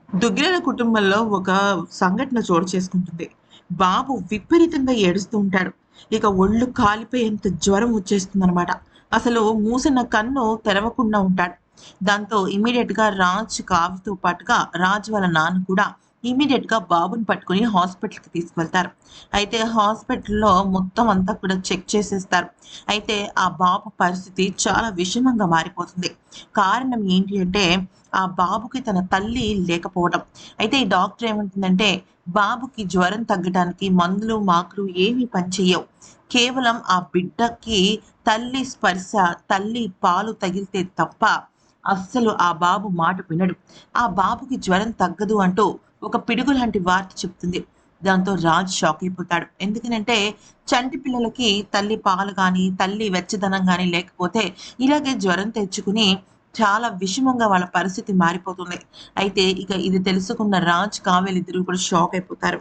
దుగ్గిరాల కుటుంబంలో ఒక సంఘటన చోటు చేసుకుంటుంది. బాబు విపరీతంగా ఏడుస్తూ ఉంటాడు. ఇక ఒళ్ళు కాలిపోయేంత జ్వరం వచ్చేస్తుందనమాట. అసలు మూసిన కన్ను తెరవకుండా ఉంటాడు. దాంతో ఇమ్మీడియేట్‌గా రాజ్, కావ్యతో పాటుగా రాజ్ వాళ్ళ నాన్న కూడా ఇమ్మీడియేట్‌గా బాబుని పట్టుకొని హాస్పిటల్‌కి తీసుకువెళ్తారు. అయితే హాస్పిటల్‌లో మొత్తం అంతా కూడా చెక్ చేసేస్తారు. అయితే ఆ బాబు పరిస్థితి చాలా విషమంగా మారిపోతుంది. కారణం ఏంటి అంటే ఆ బాబుకి తన తల్లి లేకపోవడం. అయితే ఈ డాక్టర్ ఏమంటుందంటే, బాబుకి జ్వరం తగ్గటానికి మందులు, మాకులు ఏమీ పనిచెయ్యవు. కేవలం ఆ బిడ్డకి తల్లి స్పర్శ, తల్లి పాలు తగిలితే తప్ప అస్సలు ఆ బాబు మాట వినడు. ఆ బాబుకి జ్వరం తగ్గదు అంటూ ఒక పిడుగు లాంటి వార్త చెప్తుంది. దాంతో రాజ్ షాక్ అయిపోతాడు. ఎందుకనంటే చంటి పిల్లలకి తల్లి పాలు గాని, తల్లి వెచ్చదనం గాని లేకపోతే ఇలాగే జ్వరం తెచ్చుకుని చాలా విషమంగా వాళ్ళ పరిస్థితి మారిపోతుంది. అయితే ఇక ఇది తెలుసుకున్న రాజ్, కావ్యలిద్దరూ కూడా షాక్ అయిపోతారు.